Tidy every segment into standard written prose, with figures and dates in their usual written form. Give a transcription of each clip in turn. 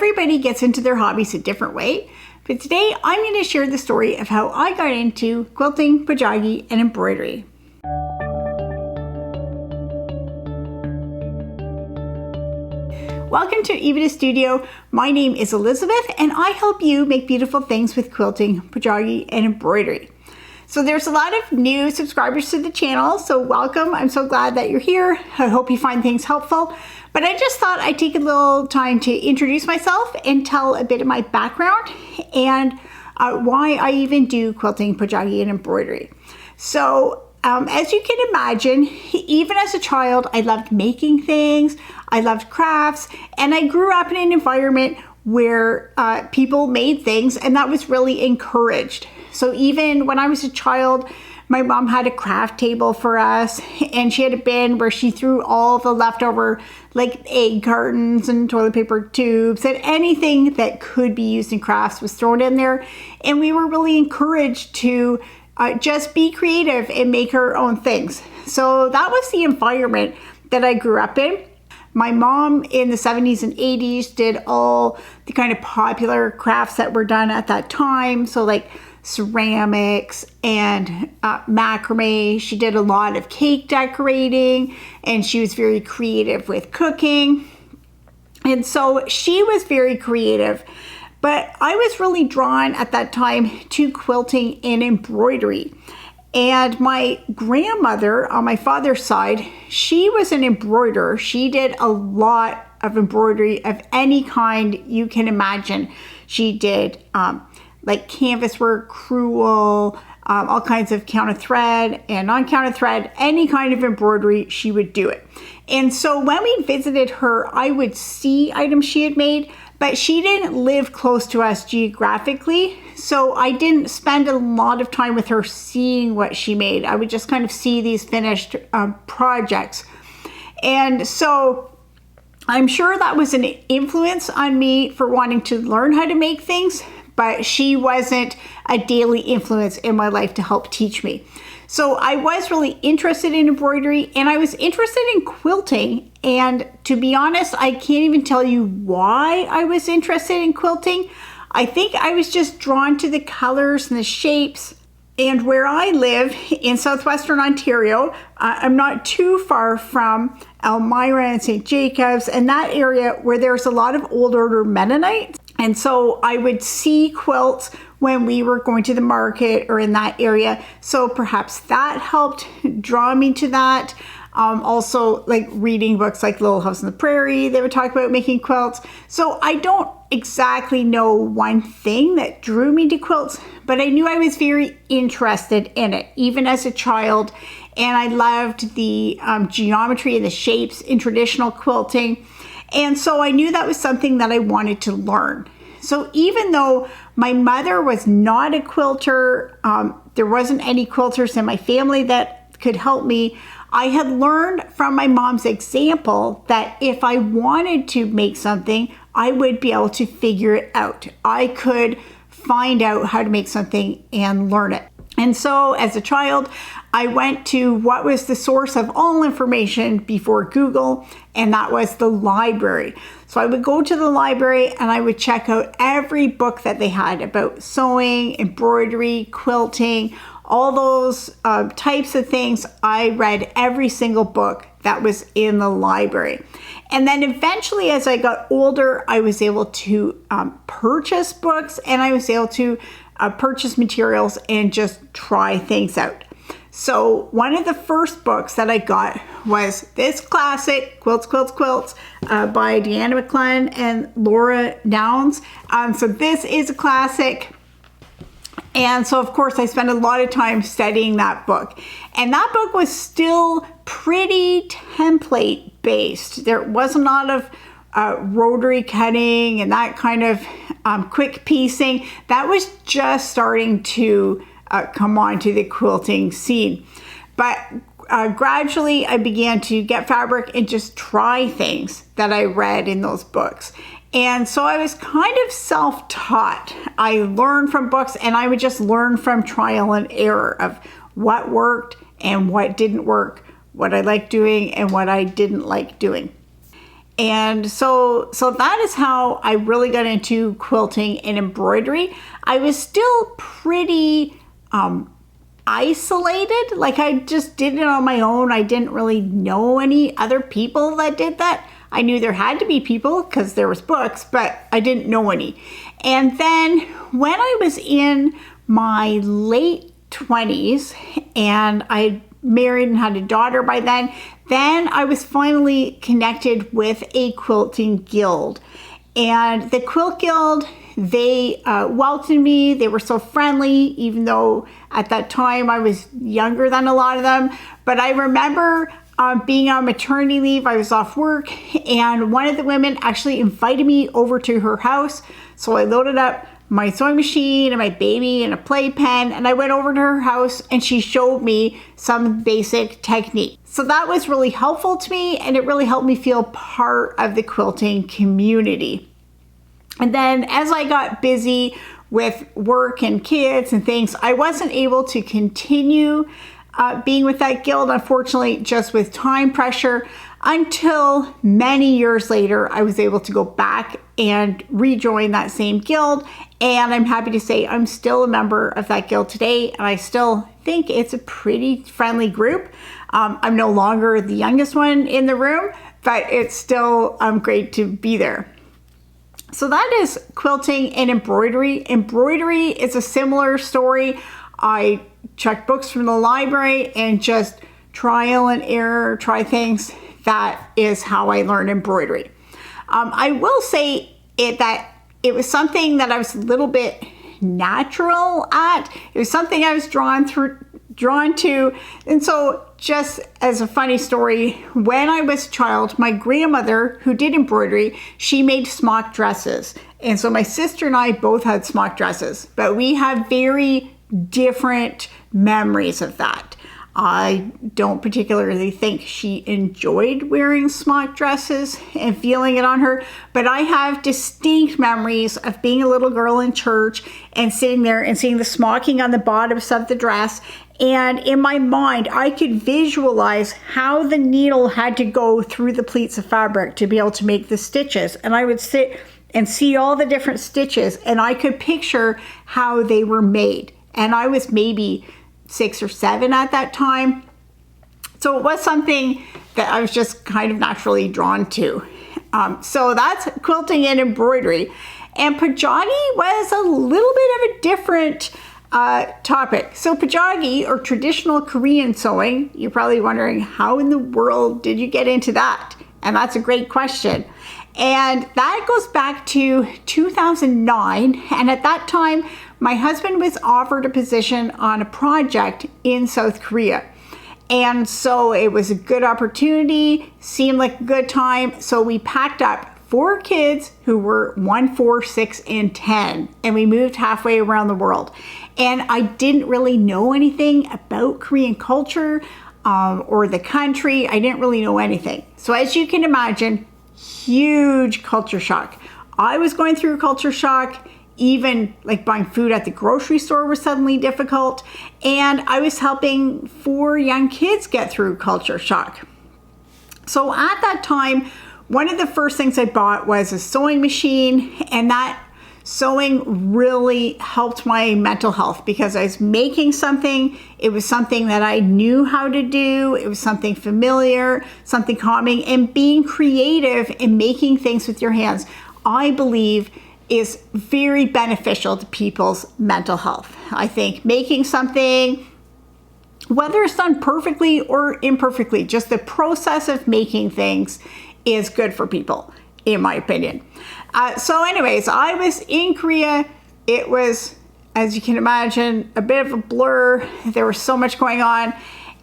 everybody gets into their hobbies a different way. But today I'm going to share the story of how I got into quilting, pojagi, and embroidery. Welcome to Epida Studio. My name is Elizabeth and I help you make beautiful things with quilting, pojagi, and embroidery. So there's a lot of new subscribers to the channel, so welcome. I'm so glad that you're here. I hope you find things helpful. But I just thought I'd take a little time to introduce myself and tell a bit of my background and why I even do quilting, pojagi, and embroidery. So as you can imagine, even as a child, I loved making things, I loved crafts, and I grew up in an environment where people made things, and that was really encouraged. So even when I was a child, my mom had a craft table for us, and she had a bin where she threw all the leftover like egg cartons and toilet paper tubes and anything that could be used in crafts was thrown in there. And we were really encouraged to just be creative and make our own things. So that was the environment that I grew up in. My mom in the 70s and 80s did all the kind of popular crafts that were done at that time. So like ceramics and macrame. She did a lot of cake decorating, and she was very creative with cooking. And so she was very creative, but I was really drawn at that time to quilting and embroidery. And my grandmother on my father's side, she was an embroiderer. She did a lot of embroidery of any kind you can imagine. She did like canvas work, crewel, all kinds of counted thread and non-counted thread, any kind of embroidery, she would do it. And so when we visited her, I would see items she had made, but she didn't live close to us geographically. So I didn't spend a lot of time with her seeing what she made. I would just kind of see these finished projects. And so I'm sure that was an influence on me for wanting to learn how to make things, but she wasn't a daily influence in my life to help teach me. So I was really interested in embroidery, and I was interested in quilting. And to be honest, I can't even tell you why I was interested in quilting. I think I was just drawn to the colors and the shapes. And where I live in southwestern Ontario, I'm not too far from Elmira and St. Jacobs and that area where there's a lot of old order Mennonites. And so I would see quilts when we were going to the market or in that area. So perhaps that helped draw me to that. Also like reading books like Little House on the Prairie, they would talk about making quilts. So I don't exactly know one thing that drew me to quilts, but I knew I was very interested in it, even as a child. And I loved the geometry and the shapes in traditional quilting. And so I knew that was something that I wanted to learn. So even though my mother was not a quilter, there wasn't any quilters in my family that could help me, I had learned from my mom's example that if I wanted to make something, I would be able to figure it out. I could find out how to make something and learn it. And so as a child, I went to what was the source of all information before Google, and that was the library. So I would go to the library and I would check out every book that they had about sewing, embroidery, quilting, all those types of things. I read every single book that was in the library. And then eventually, as I got older, I was able to purchase books, and I was able to purchase materials and just try things out. So one of the first books that I got was this classic, Quilts, Quilts, Quilts, by Deanna McClellan and Laura Downs. So this is a classic. And so, of course, I spent a lot of time studying that book. And that book was still pretty template based. There wasn't a lot of rotary cutting and that kind of quick piecing. That was just starting to come onto the quilting scene. But gradually, I began to get fabric and just try things that I read in those books. And so I was kind of self-taught. I learned from books, and I would just learn from trial and error of what worked and what didn't work, what I liked doing and what I didn't like doing. And so that is how I really got into quilting and embroidery. I was still pretty isolated. Like, I just did it on my own. I didn't really know any other people that did that. I knew there had to be people because there was books, but I didn't know any. And then when I was in my late 20s and I married and had a daughter by then I was finally connected with a quilting guild. And the Quilt Guild, they welcomed me. They were so friendly, even though at that time I was younger than a lot of them. But I remember being on maternity leave. I was off work, and one of the women actually invited me over to her house. So I loaded up my sewing machine and my baby and a playpen, and I went over to her house and she showed me some basic technique. So that was really helpful to me, and it really helped me feel part of the quilting community. And then as I got busy with work and kids and things, I wasn't able to continue being with that guild, unfortunately, just with time pressure, until many years later, I was able to go back and rejoin that same guild. And I'm happy to say I'm still a member of that guild today, and I still think it's a pretty friendly group. I'm no longer the youngest one in the room, but it's still great to be there. So that is quilting and embroidery. Embroidery is a similar story. I check books from the library and just trial and error, try things. That is how I learned embroidery. I will say that it was something that I was a little bit natural at. It was something I was drawn to. And so just as a funny story, when I was a child, my grandmother, who did embroidery, she made smock dresses. And so my sister and I both had smock dresses, but we have very different memories of that. I don't particularly think she enjoyed wearing smock dresses and feeling it on her, but I have distinct memories of being a little girl in church and sitting there and seeing the smocking on the bottoms of the dress. And in my mind, I could visualize how the needle had to go through the pleats of fabric to be able to make the stitches. And I would sit and see all the different stitches, and I could picture how they were made. And I was maybe 6 or 7 at that time. So it was something that I was just kind of naturally drawn to. So that's quilting and embroidery. And pojagi was a little bit of a different topic. So pojagi, or traditional Korean sewing, you're probably wondering, how in the world did you get into that? And that's a great question. And that goes back to 2009. And at that time, my husband was offered a position on a project in South Korea. And so it was a good opportunity, seemed like a good time. So we packed up 4 kids who were 1, 4, 6, and 10. And we moved halfway around the world. And I didn't really know anything about Korean culture or the country. I didn't really know anything. So as you can imagine, huge culture shock. I was going through culture shock. Even like buying food at the grocery store was suddenly difficult. And I was helping 4 young kids get through culture shock. So at that time, one of the first things I bought was a sewing machine, and that sewing really helped my mental health because I was making something. It was something that I knew how to do. It was something familiar, something calming, and being creative and making things with your hands, I believe, is very beneficial to people's mental health. I think making something, whether it's done perfectly or imperfectly, just the process of making things is good for people, in my opinion. So anyways, I was in Korea. It was, as you can imagine, a bit of a blur. There was so much going on.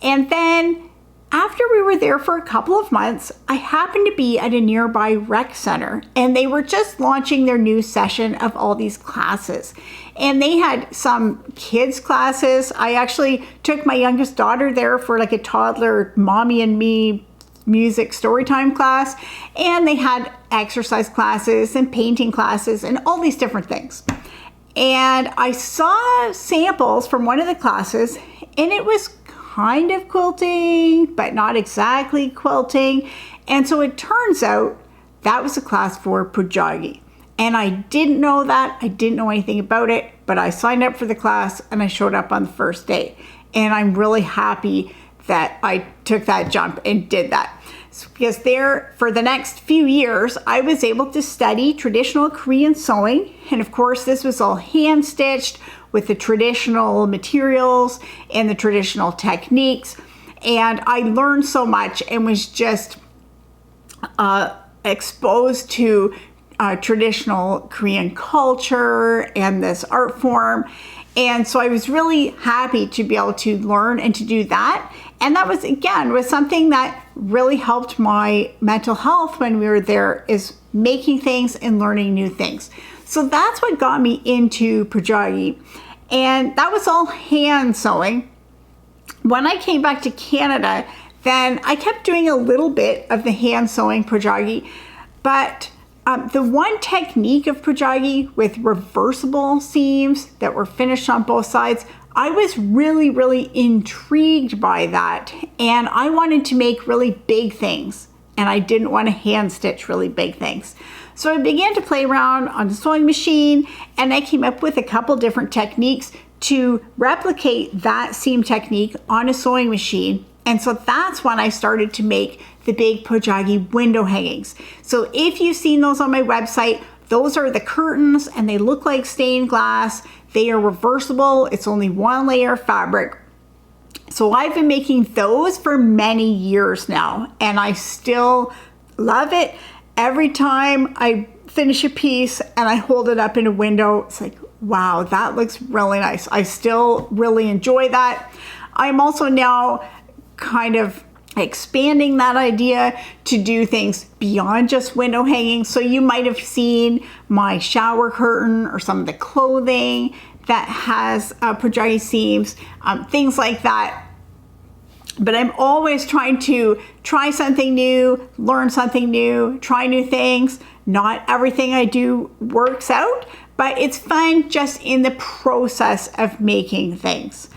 And then after we were there for a couple of months, I happened to be at a nearby rec center, and they were just launching their new session of all these classes. And they had some kids classes. I actually took my youngest daughter there for like a toddler mommy and me music storytime class. And they had exercise classes and painting classes and all these different things. And I saw samples from one of the classes, and it was kind of quilting, but not exactly quilting. And so it turns out that was a class for pojagi. And I didn't know that. I didn't know anything about it, but I signed up for the class and I showed up on the first day. And I'm really happy that I took that jump and did that. Because there, for the next few years, I was able to study traditional Korean sewing. And of course, this was all hand stitched with the traditional materials and the traditional techniques. And I learned so much and was just exposed to traditional Korean culture and this art form. And so I was really happy to be able to learn and to do that. And that was, again, was something that really helped my mental health when we were there, is making things and learning new things. So that's what got me into pojagi. And that was all hand sewing. When I came back to Canada, then I kept doing a little bit of the hand sewing pojagi, but the one technique of pojagi with reversible seams that were finished on both sides, I was really, really intrigued by that. And I wanted to make really big things, and I didn't want to hand stitch really big things. So I began to play around on the sewing machine, and I came up with a couple different techniques to replicate that seam technique on a sewing machine. And so that's when I started to make the big pojagi window hangings. So if you've seen those on my website, those are the curtains and they look like stained glass. They are reversible. It's only one layer of fabric. So I've been making those for many years now, and I still love it. Every time I finish a piece and I hold it up in a window, it's like, wow, that looks really nice. I still really enjoy that. I'm also now kind of expanding that idea to do things beyond just window hanging. So you might have seen my shower curtain or some of the clothing that has pojagi seams, things like that. But I'm always trying to try something new, learn something new, try new things. Not everything I do works out, but it's fun just in the process of making things.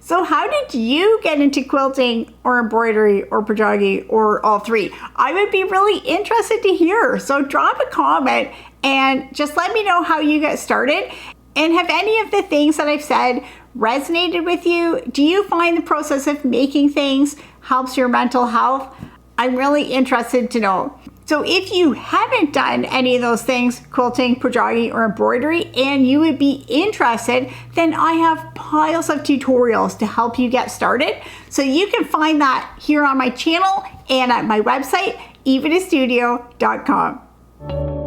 So how did you get into quilting or embroidery or pojagi or all three? I would be really interested to hear. So drop a comment and just let me know how you got started. And have any of the things that I've said resonated with you? Do you find the process of making things helps your mental health? I'm really interested to know. So if you haven't done any of those things, quilting, pojagi, or embroidery, and you would be interested, then I have piles of tutorials to help you get started. So you can find that here on my channel and at my website, epidastudio.com.